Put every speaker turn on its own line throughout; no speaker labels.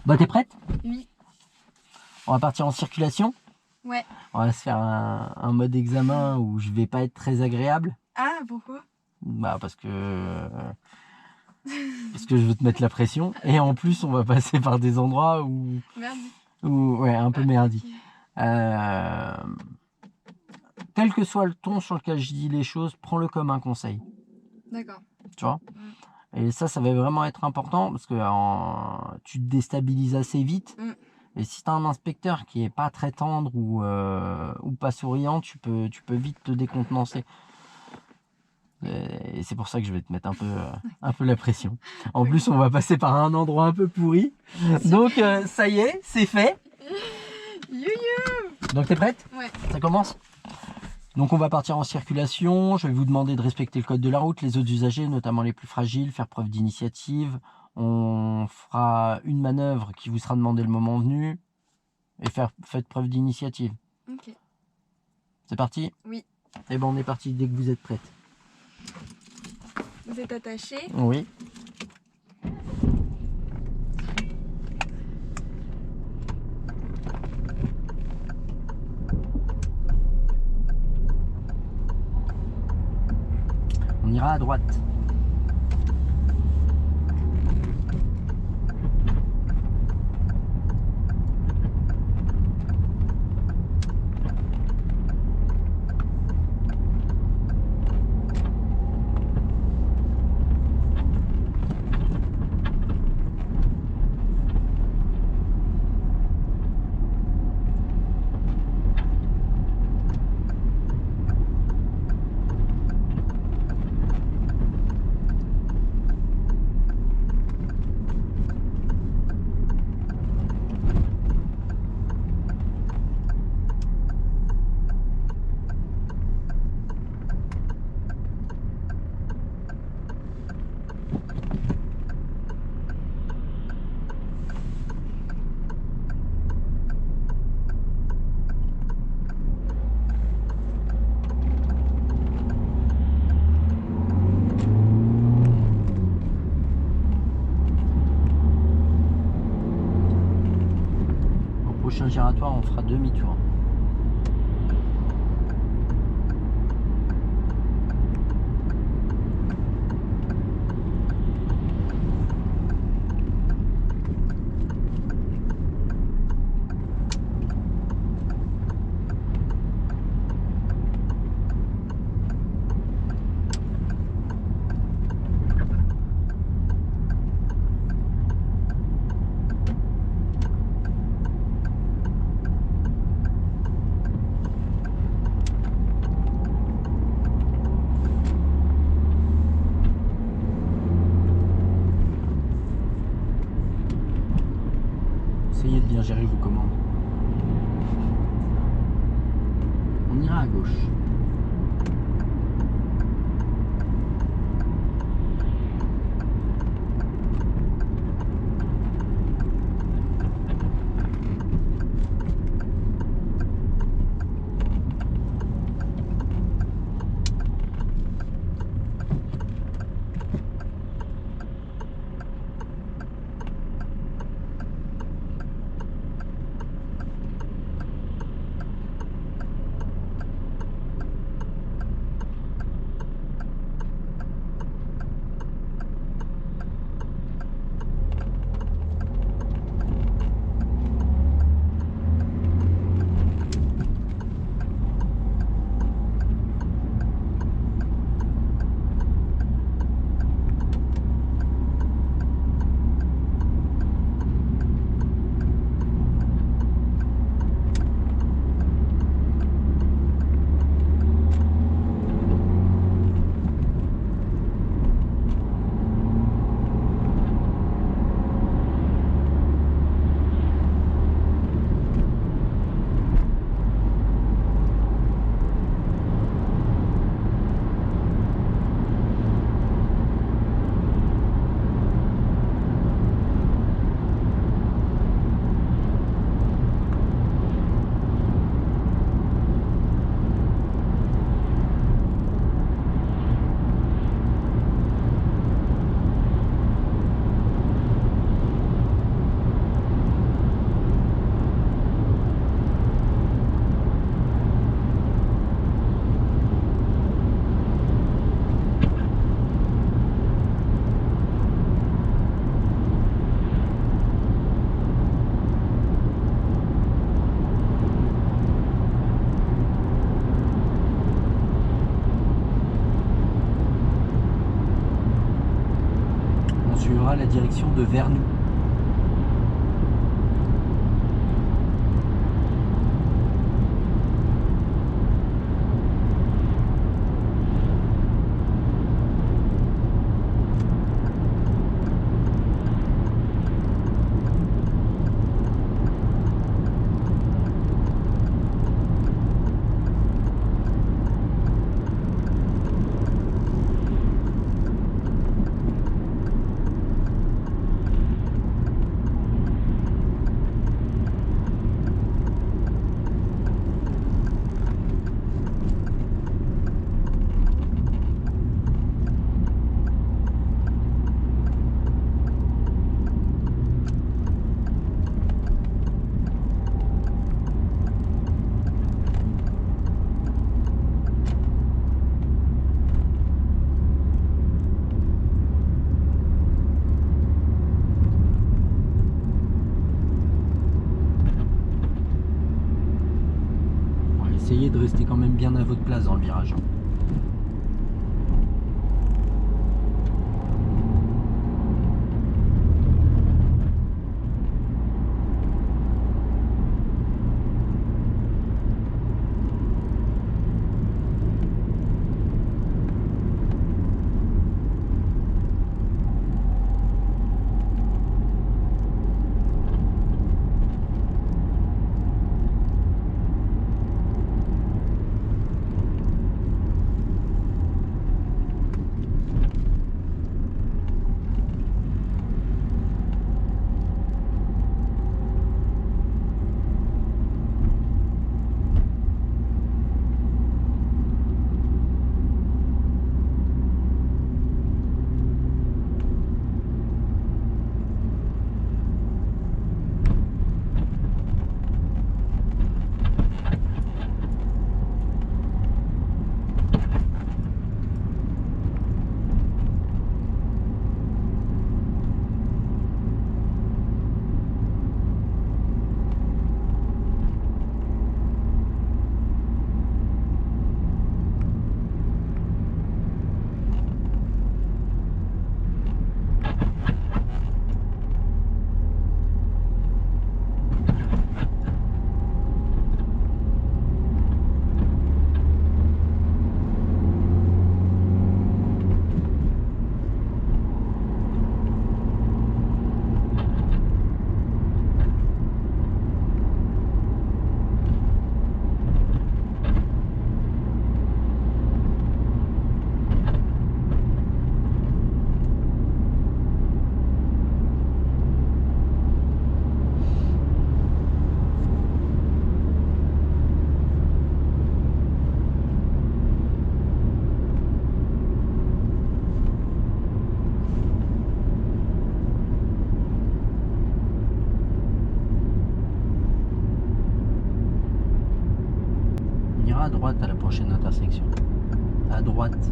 Bah t'es prête?
Oui.
On va partir en circulation.
Ouais.
On va se faire un mode examen où je vais pas être très agréable.
Ah, pourquoi?
Bah parce que je veux te mettre la pression. Et en plus on va passer par des endroits
Merde.
où ouais, un peu merdique.
Ok.
Quel que soit le ton sur lequel je dis les choses, prends-le comme un conseil.
D'accord.
Tu vois? Et ça va vraiment être important parce que tu te déstabilises assez vite. Et si tu as un inspecteur qui est pas très tendre ou pas souriant, tu peux vite te décontenancer. Et c'est pour ça que je vais te mettre un peu la pression. En plus, on va passer par un endroit un peu pourri. Donc ça y est, c'est fait.
Youhou!
Donc t'es prête?
Ouais.
Ça commence? Donc on va partir en circulation. Je vais vous demander de respecter le code de la route, les autres usagers, notamment les plus fragiles, faire preuve d'initiative. On fera une manœuvre qui vous sera demandée le moment venu. Et faites preuve d'initiative.
Ok.
C'est parti?
Oui.
Et ben on est parti dès que vous êtes prête.
Vous êtes attaché?
Oui. On ira à droite. Au prochain giratoire, on fera demi-tour. Essayez de bien gérer vos commandes. On ira à gauche. prendra la direction de Vernoux. Essayez de rester quand même bien à votre place dans le virage. À droite à la prochaine intersection. À droite.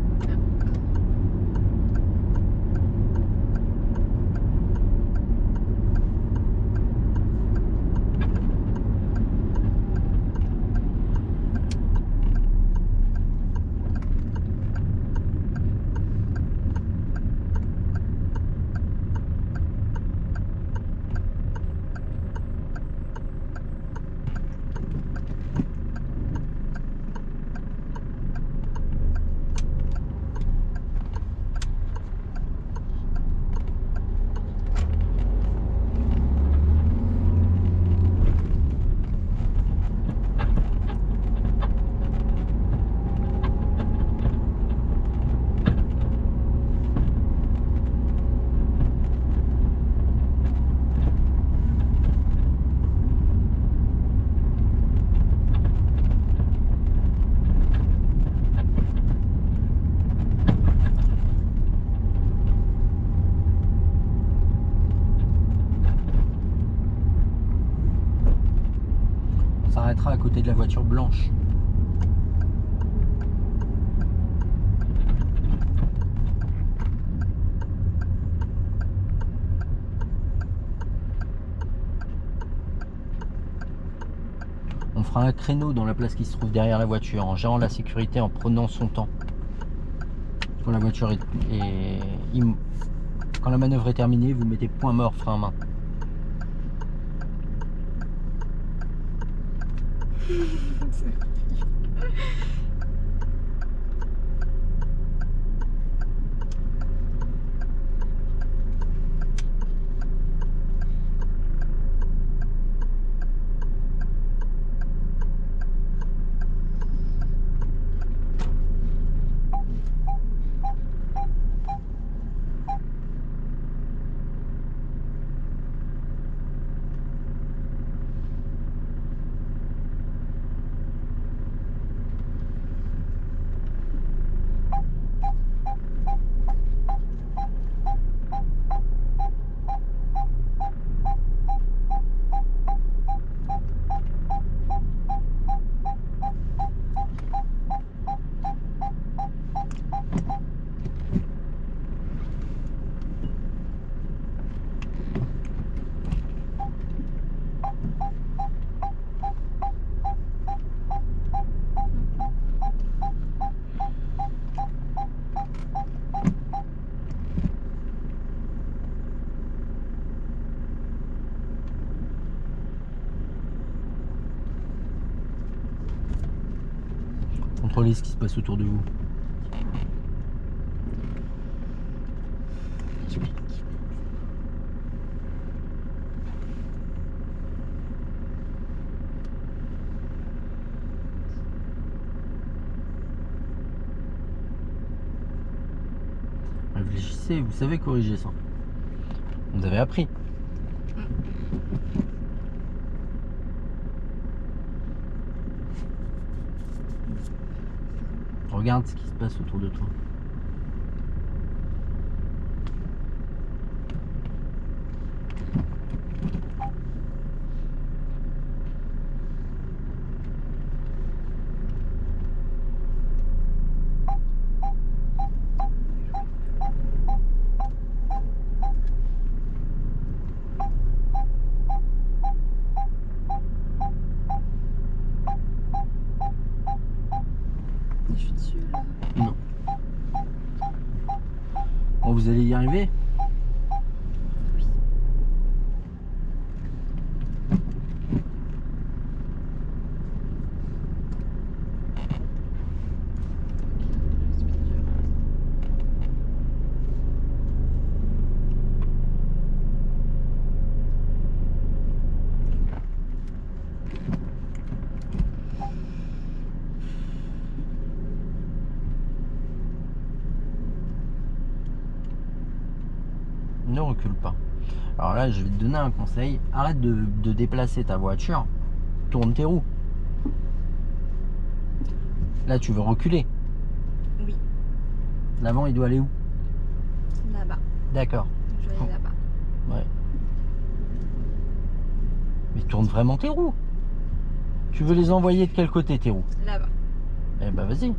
À côté de la voiture blanche. On fera un créneau dans la place qui se trouve derrière la voiture en gérant la sécurité, en prenant son temps. Quand la voiture est Quand la manœuvre est terminée, vous mettez point mort, frein à main. Contrôlez ce qui se passe autour de vous. Réfléchissez, vous savez corriger ça. Vous avez appris. Regarde ce qui se passe autour de toi.
Je suis dessus là.
Non. Bon, vous allez y arriver? Ne recule pas. Alors là, je vais te donner un conseil. Arrête de déplacer ta voiture. Tourne tes roues. Là, tu veux reculer.
Oui,
L'avant, il doit aller où?
là-bas.
D'accord.
Je vais aller là-bas.
Ouais. Mais tourne vraiment tes roues. Tu veux les envoyer de quel côté, tes roues?
Là-bas.
Eh ben, vas-y.
Mais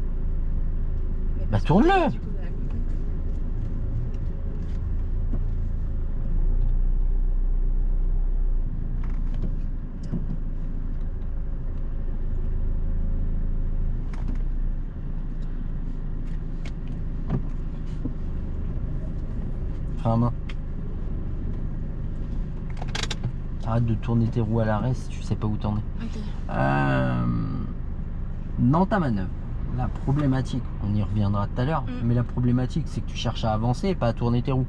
Bah,
parce que
tourne-le.
du coup, de la côté.
Frein à main. Arrête de tourner tes roues à l'arrêt si tu sais pas où t'en es.
Ok.
Dans ta manœuvre, la problématique, on y reviendra tout à l'heure, mais la problématique c'est que tu cherches à avancer et pas à tourner tes roues.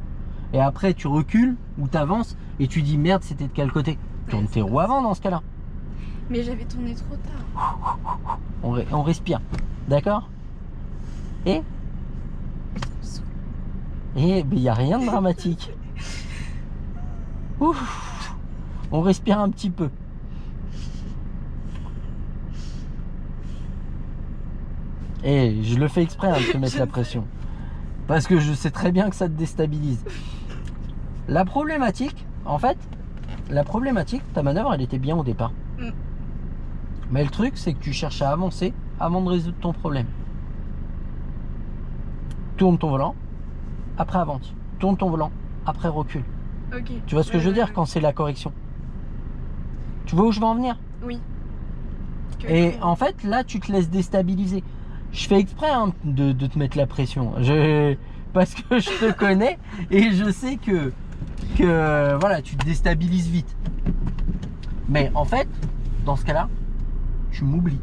Et après tu recules ou t'avances et tu dis merde, c'était de quel côté? Tourne tes roues avant dans ce cas-là.
Mais j'avais tourné trop tard.
On respire. D'accord? Et il n'y a rien de dramatique. Ouf. On respire un petit peu. Et je le fais exprès hein, de te mettre la pression. Parce que je sais très bien que ça te déstabilise. La problématique, en fait, ta manœuvre, elle était bien au départ. Mais le truc, c'est que tu cherches à avancer avant de résoudre ton problème. Tourne ton volant, après avance. Tourne ton volant, après recule.
Ok.
Tu vois ce que je veux dire quand c'est la correction? Tu vois où je veux en venir?
Oui.
Et en fait, là, tu te laisses déstabiliser. Je fais exprès hein, de te mettre la pression. parce que je te connais et je sais que voilà, tu te déstabilises vite. Mais en fait, dans ce cas-là, tu m'oublies.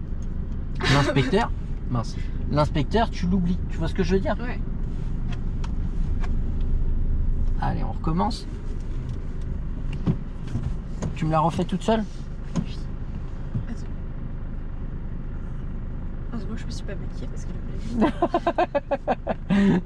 L'inspecteur, mince, l'inspecteur, tu l'oublies. Tu vois ce que je veux dire?
Ouais.
Allez, on recommence. Tu me la refais toute seule?
Attends. Heureusement que je me suis pas maquillée parce que je voulais.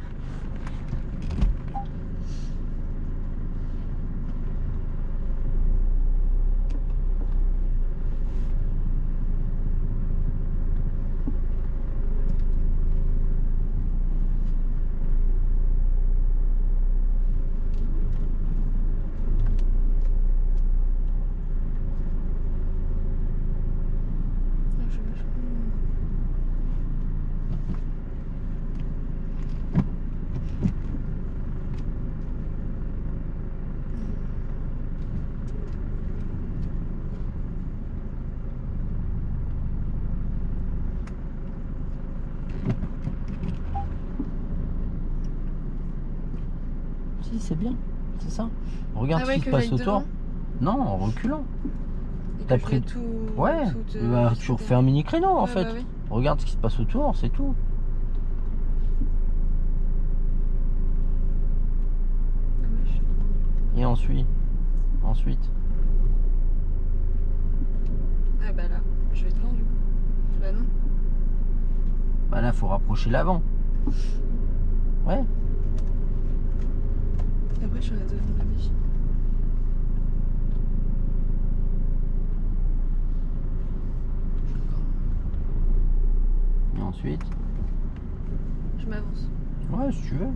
Si, c'est bien, c'est ça. Regarde
Ah
ce
ouais,
qui se
que
passe
j'aille
autour.
devant
Non, en reculant.
et
T'as
que je
pris-
mets tout.
Ouais,
tout,
bah, tu refais un mini créneau en
Ouais,
fait.
bah oui.
Regarde ce qui se passe autour, c'est tout.
Dommage.
Et ensuite.
Ah bah là, je vais devant du coup. Bah non.
Bah là, faut rapprocher l'avant. Ouais.
Et après, je serai devant la biche.
Et ensuite.
Je m'avance.
Ouais, si tu veux.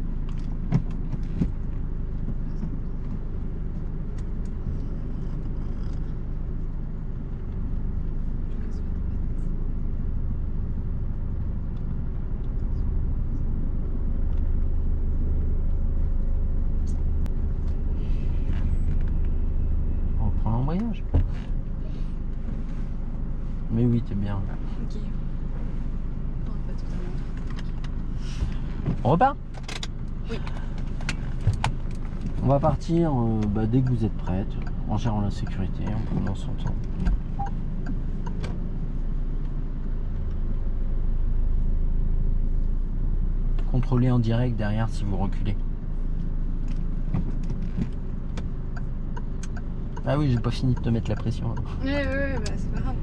On reprend l'embrayage. Mais oui, t'es bien.
Ok. Non, pas totalement.
On repart?
Oui.
On va partir dès que vous êtes prête, en gérant la sécurité, en prenant son temps. Contrôlez en direct derrière si vous reculez. Ah oui, j'ai pas fini de te mettre la pression.
Ouais, bah c'est pas grave.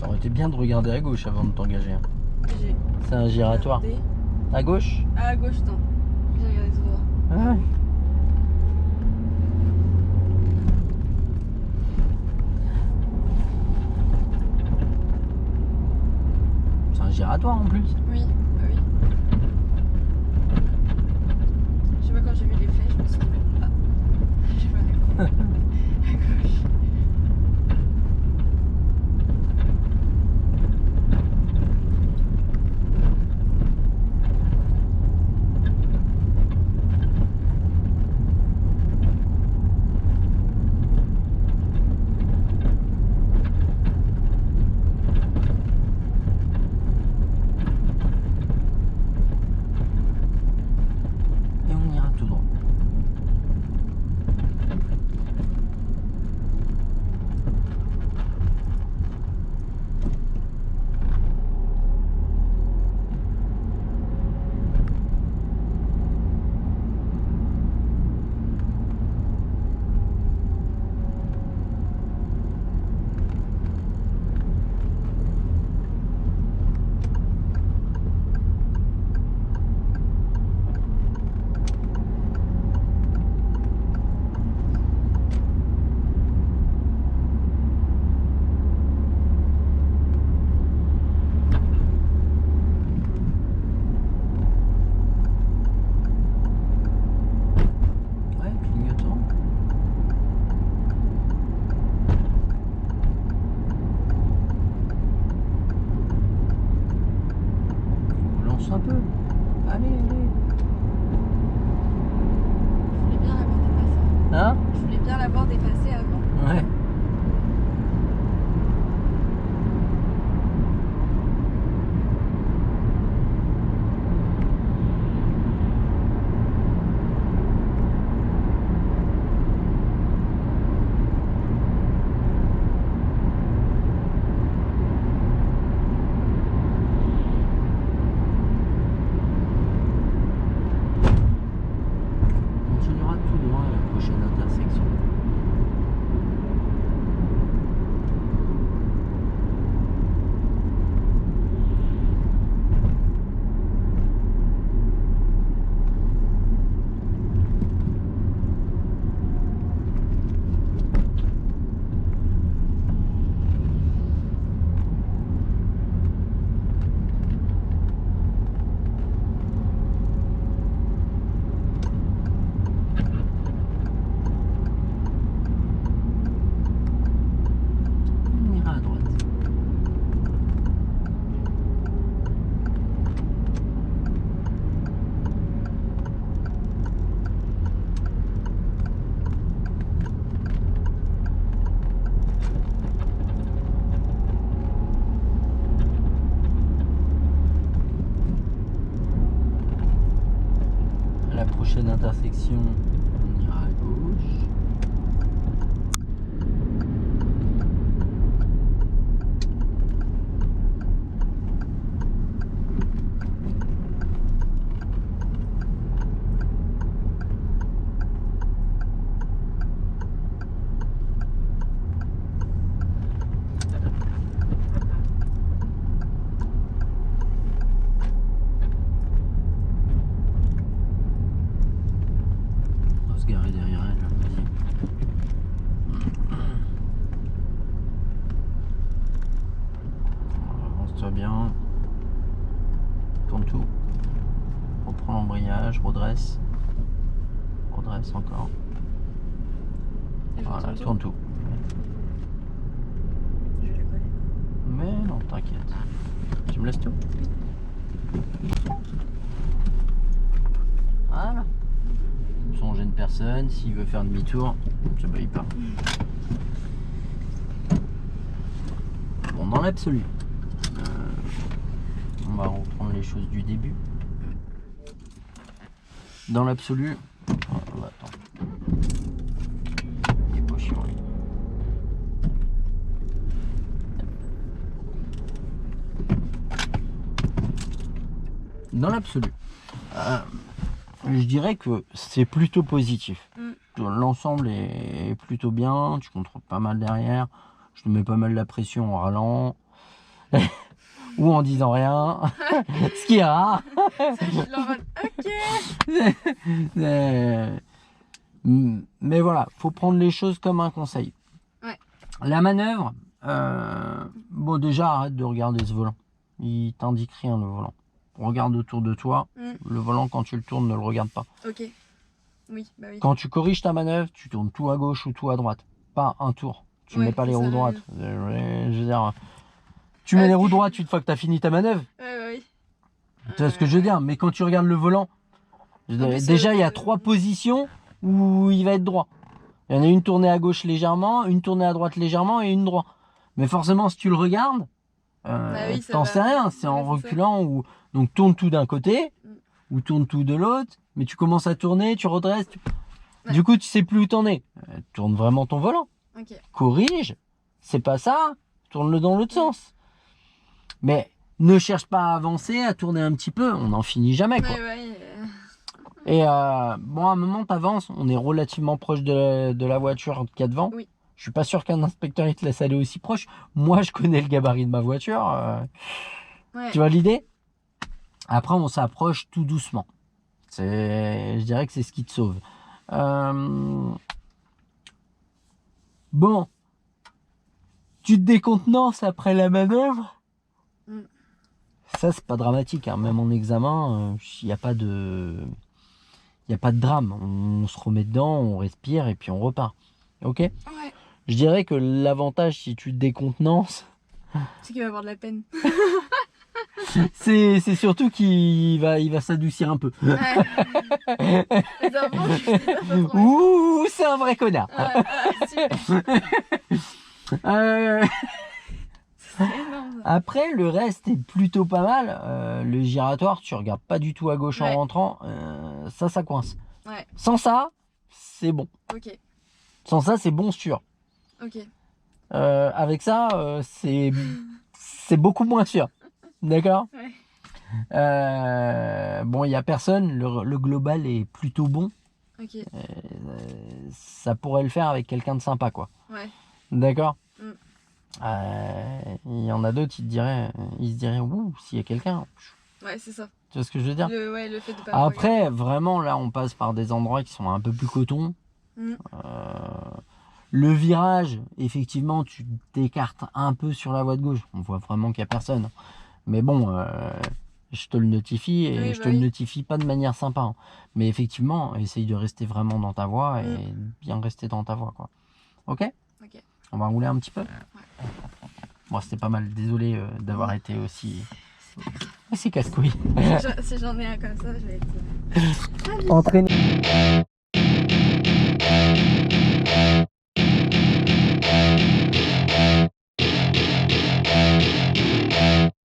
Ça aurait été bien de regarder à gauche avant de t'engager. Hein.
J'ai
C'est un giratoire.
regardé.
À gauche?
Ah, à gauche, non. J'ai regardé tout droit.
Ah ouais. C'est un giratoire en plus.
Oui, bah oui. Je sais pas, quand j'ai vu les flèches, je me suis dit, ah, j'ai pas à gauche.
Et on ira tout droit. Ouais, clignotant. On lance un peu. Allez, allez.
Je voulais bien l'avoir dépassé.
Hein?
Je voulais bien l'avoir dépassé avant.
Ouais. On continuera tout droit à la prochaine intersection. On ira à droite. À la prochaine intersection, on ira à gauche. On va se garer derrière elle. Vas-y. Avance-toi bien. Tourne tout. Reprends l'embrayage, redresse. Redresse encore.
Et je
Voilà,
retourne
tourne tout.
Je vais les coller.
Mais non, t'inquiète. Tu me laisses tout? Voilà. On gêne personne. S'il veut faire demi-tour, ça baille pas. Bon, dans l'absolu, on va reprendre les choses du début. Dans l'absolu, attends. Il est pas chiant, lui. Dans l'absolu, je dirais que c'est plutôt positif. L'ensemble est plutôt bien, tu contrôles pas mal derrière, je te mets pas mal la pression en rallant. ou en disant rien, ce qui est rare.
C'est genre en mode, ok.
Mais voilà, faut prendre les choses comme un conseil.
Ouais.
La manœuvre, bon déjà arrête de regarder ce volant. Il t'indique rien le volant. Regarde autour de toi. Le volant quand tu le tournes ne le regarde pas.
Ok. Oui, bah oui.
Quand tu corriges ta manœuvre, tu tournes tout à gauche ou tout à droite. Pas un tour. Tu
Ouais,
mets pas les
ça
roues
sert à
droites.
rien.
Je veux dire, tu mets les roues droites une fois que tu as fini ta manœuvre.
Ouais, oui.
Tu vois ce que je veux dire? Mais quand tu regardes le volant,
plus,
déjà il y a 3 positions où il va être droit. Il y en a une tournée à gauche légèrement, une tournée à droite légèrement et une droite. Mais forcément, si tu le regardes,
oui, ça
t'en
va.
sais rien. C'est en
Ouais, c'est ça.
reculant ou donc tourne tout d'un côté ou tourne tout de l'autre. Mais tu commences à tourner, tu redresses.
Ouais.
Du coup, tu sais plus où t'en es. Tourne vraiment ton volant.
Ok.
Corrige. C'est pas ça. Tourne-le dans l'autre sens. Mais ne cherche pas à avancer, à tourner un petit peu. On n'en finit jamais, quoi.
Ouais.
Et bon, à un moment, t'avances. On est relativement proche de la voiture qu'il y a devant.
Oui.
Je suis pas sûr qu'un inspecteur il te laisse aller aussi proche. Moi, je connais le gabarit de ma voiture.
Ouais.
Tu vois l'idée? Après, on s'approche tout doucement. Je dirais que c'est ce qui te sauve. Bon. Tu te décontenances après la manœuvre. Ça, c'est pas dramatique. Hein. Même en examen, il n'y a pas de... Il n'y a pas de drame. On se remet dedans, on respire et puis on repart. Ok?
Ouais.
Je dirais que l'avantage, si tu te décontenances,
C'est qu'il va avoir de la peine.
c'est surtout qu'il va s'adoucir un peu.
Ouais. Les enfants, je sais pas trop.
Ouh, c'est un vrai connard.
Super. C'est énorme, ça.
Après, le reste est plutôt pas mal. Le giratoire, tu regardes pas du tout à gauche en
Ouais.
rentrant. Ça coince.
Ouais.
Sans ça, c'est bon.
Ok.
Sans ça, c'est bon sûr.
Ok.
Avec ça, c'est beaucoup moins sûr. D'accord?
Ouais.
Bon, il n'y a personne. Le global est plutôt bon.
Ok.
Ça pourrait le faire avec quelqu'un de sympa, quoi.
Ouais.
D'accord? Il y en a d'autres, ils se diraient, ouh, s'il y a quelqu'un.
Ouais, c'est ça.
Tu vois ce que je veux dire?
Le fait de pas
Après, vraiment, là, on passe par des endroits qui sont un peu plus coton. Le virage, effectivement, tu t'écartes un peu sur la voie de gauche. On voit vraiment qu'il n'y a personne. Mais bon, je te le notifie et
Oui,
je
bah
te le
oui.
notifie pas de manière sympa. Hein. Mais effectivement, essaye de rester vraiment dans ta voie et bien rester dans ta voie, quoi. Ok?
Ok.
On va rouler un petit peu? Bon, c'était pas mal. Désolé d'avoir été aussi... C'est casse-couille.
Si j'en ai un comme ça, je vais être...
Entraîné.